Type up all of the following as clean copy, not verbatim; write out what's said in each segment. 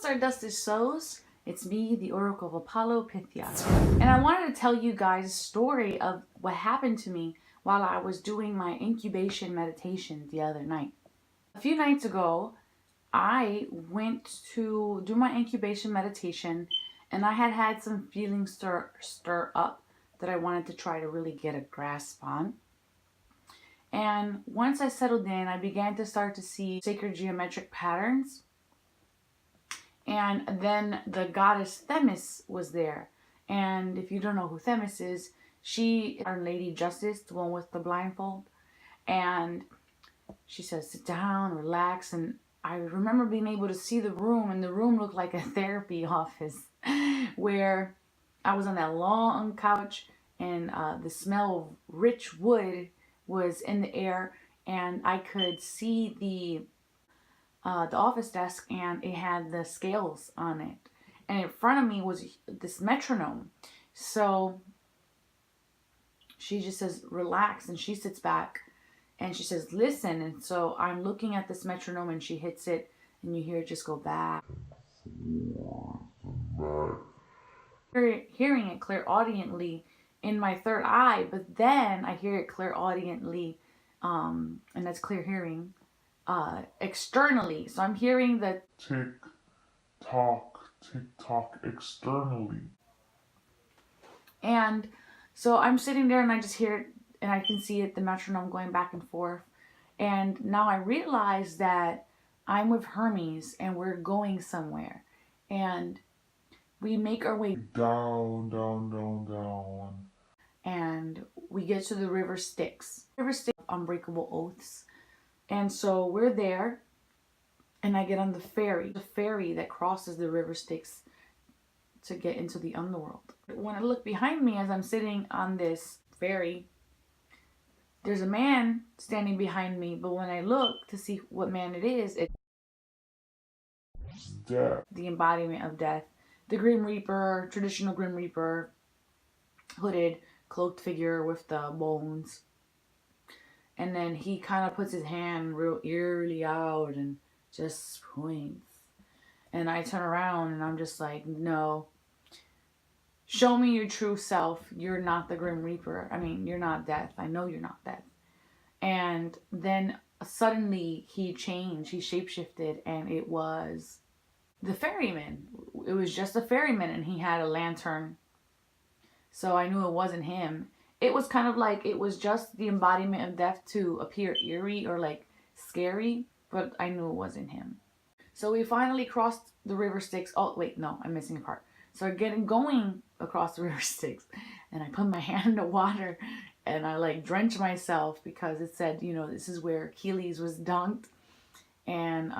Stardusted Souls. It's me, the Oracle of Apollo Pythia. And I wanted to tell you guys a story of what happened to me while I was doing my incubation meditation the other night. A few nights ago, I went to do my incubation meditation and I had some feelings stir up that I wanted to try to really get a grasp on. And once I settled in, I began to start to see sacred geometric patterns. And then the goddess Themis was there. And if you don't know who Themis is, she is our Lady Justice, the one with the blindfold. And she says, sit down, relax. And I remember being able to see the room, and the room looked like a therapy office where I was on that long couch, and the smell of rich wood was in the air, and I could see the office desk, and it had the scales on it, and in front of me was this metronome. So she just says, relax, and she sits back and she says, listen. And so I'm looking at this metronome, and she hits it, and you hear it just go back. Hearing it clairaudiently in my third eye, but then I hear it clairaudiently, and that's clear hearing, externally. So I'm hearing the tick tock externally. And so I'm sitting there and I just hear it, and I can see it, the metronome going back and forth. And now I realize that I'm with Hermes and we're going somewhere. And we make our way down. And we get to the River Styx. River Styx, unbreakable oaths. And so we're there, and I get on the ferry that crosses the River Styx to get into the underworld. When I look behind me as I'm sitting on this ferry, there's a man standing behind me, but when I look to see what man it is, it's death. The embodiment of death. The Grim Reaper, traditional Grim Reaper, hooded, cloaked figure with the bones. And then he kind of puts his hand real eerily out and just points. And I turn around and I'm just like, no. Show me your true self. You're not the Grim Reaper. I mean, you're not death. I know you're not death. And then suddenly he changed. He shapeshifted, and it was the ferryman. It was just a ferryman, and he had a lantern. So I knew it wasn't him. It was kind of like it was just the embodiment of death to appear eerie or like scary, but I knew it wasn't him. So we finally crossed the River Styx. Oh, wait, no, I'm missing a part. So going across the River Styx, and I put my hand in the water, and I like drenched myself because it said, you know, this is where Achilles was dunked, and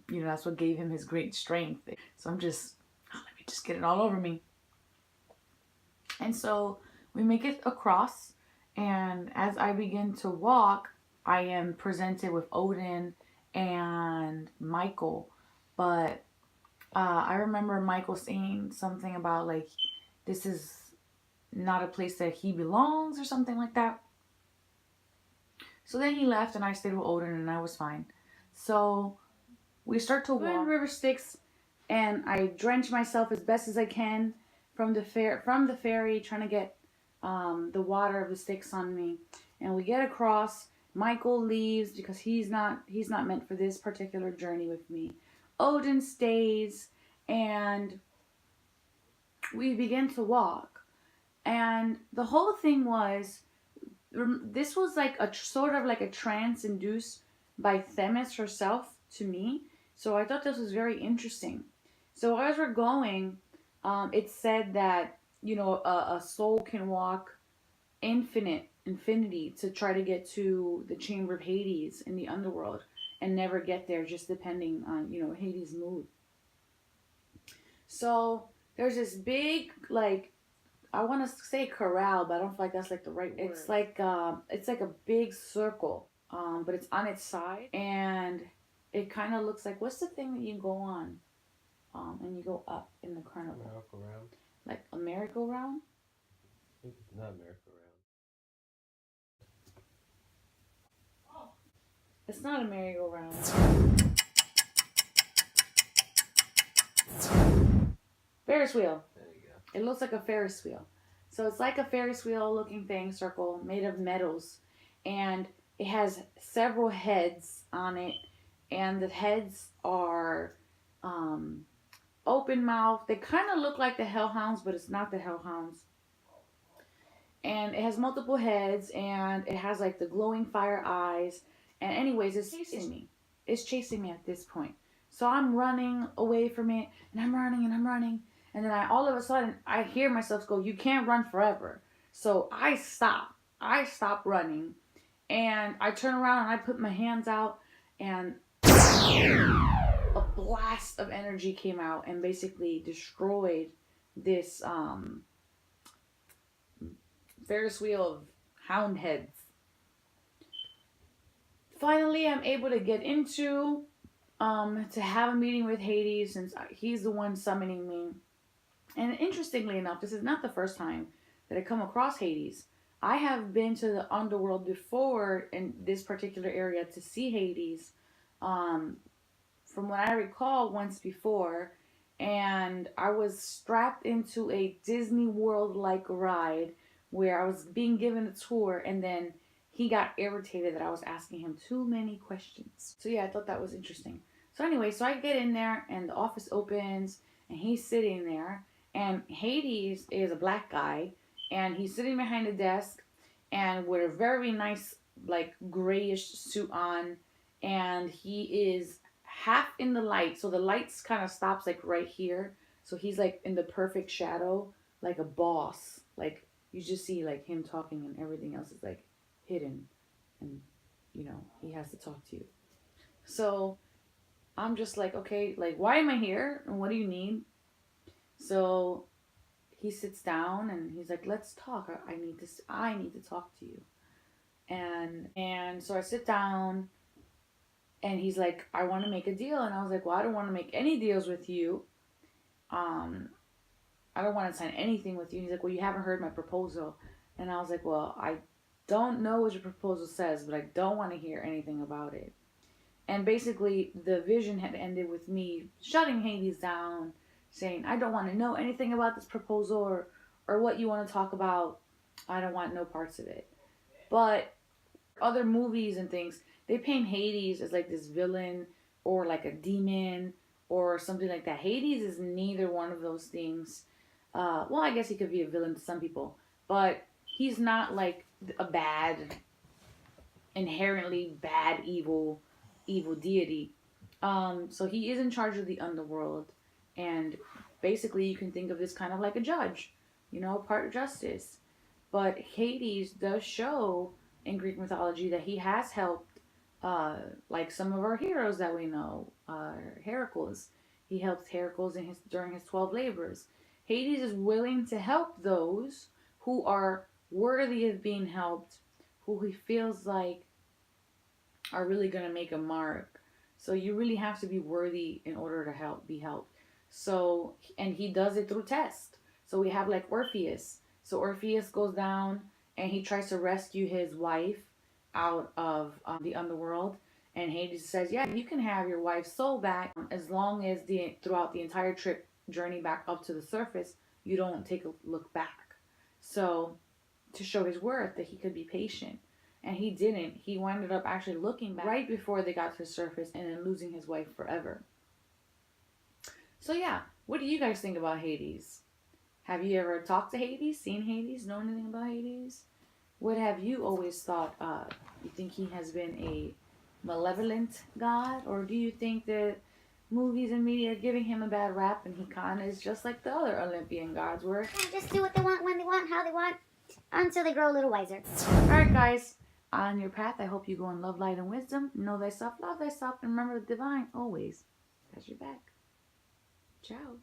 you know, that's what gave him his great strength. So I'm just, let me just get it all over me. And so we make it across, and as I begin to walk, I am presented with Odin and Michael. But I remember Michael saying something about like, this is not a place that he belongs or something like that. So then he left, and I stayed with Odin, and I was fine. So we start to walk in River Styx, and I drench myself as best as I can from the ferry, trying to get the water of the Styx on me. And we get across. Michael leaves because he's not meant for this particular journey with me. Odin stays, and we begin to walk. And the whole thing was, this was like a sort of like a trance induced by Themis herself to me. So I thought this was very interesting. So as we're going, it said that, you know, a soul can walk infinity to try to get to the chamber of Hades in the underworld and never get there, just depending on, you know, Hades' mood. So there's this big, like, I want to say corral, but I don't feel like that's like the right word. It's like a big circle, but it's on its side, and it kind of looks like, what's the thing that you go on, and you go up in the carnival? Merry-go-round. Like a merry-go-round? I think it's not merry-go-round. It's not a merry-go-round. Ferris wheel. There you go. It looks like a Ferris wheel. So it's like a Ferris wheel looking thing, circle, made of metals. And it has several heads on it. And the heads are open mouth. They kind of look like the hellhounds, but it's not the hellhounds. And it has multiple heads, and it has like the glowing fire eyes. And anyways, it's chasing me. It's chasing me at this point. So I'm running away from it, and I'm running, and I'm running. And then all of a sudden, I hear myself go, you can't run forever. So I stop. I stop running. And I turn around, and I put my hands out, and a blast of energy came out and basically destroyed this Ferris wheel of hound heads. Finally, I'm able to get into to have a meeting with Hades, since he's the one summoning me. And interestingly enough, this is not the first time that I come across Hades. I have been to the underworld before in this particular area to see Hades, from what I recall, once before. And I was strapped into a Disney World-like ride where I was being given a tour, and then he got irritated that I was asking him too many questions. So yeah, I thought that was interesting. So anyway, so I get in there, and the office opens, and he's sitting there, and Hades is a black guy, and he's sitting behind a desk, and with a very nice, like, grayish suit on, and he is half in the light, so the lights kind of stops, like, right here, so he's, like, in the perfect shadow, like a boss, like, you just see, like, him talking, and everything else is, like, hidden, and, you know, he has to talk to you. So I'm just like, okay, like, why am I here, and what do you need? So he sits down, and he's like, let's talk. I need to talk to you. And so I sit down, and he's like, I want to make a deal. And I was like, well, I don't want to make any deals with you. I don't want to sign anything with you. And he's like, well, you haven't heard my proposal. And I was like, well, I don't know what your proposal says, but I don't want to hear anything about it. And basically, the vision had ended with me shutting Hades down, saying, I don't want to know anything about this proposal or what you want to talk about. I don't want no parts of it. But other movies and things, they paint Hades as like this villain or like a demon or something like that. Hades is neither one of those things. Well, I guess he could be a villain to some people, but he's not like a bad, inherently bad, evil deity. So he is in charge of the underworld, and basically you can think of this kind of like a judge, you know, part justice. But Hades does show in Greek mythology that he has helped, like some of our heroes that we know, Heracles. He helped Heracles during his 12 labors. Hades is willing to help those who are worthy of being helped, who he feels like are really going to make a mark. So you really have to be worthy in order to be helped. So, and he does it through test. So we have like Orpheus. So Orpheus goes down and he tries to rescue his wife out of the underworld. And Hades says, yeah, you can have your wife's soul back as long as throughout the entire trip journey back up to the surface, you don't take a look back. So to show his worth, that he could be patient. And he didn't. He wound up actually looking back right before they got to the surface and then losing his wife forever. So yeah, what do you guys think about Hades? Have you ever talked to Hades, seen Hades, know anything about Hades? What have you always thought? You think he has been a malevolent god? Or do you think that movies and media are giving him a bad rap and he kind of is just like the other Olympian gods were? And just do what they want, when they want, how they want, until they grow a little wiser. Alright guys, on your path, I hope you go in love, light, and wisdom. Know thyself, love thyself, and remember the divine always has your back. Ciao.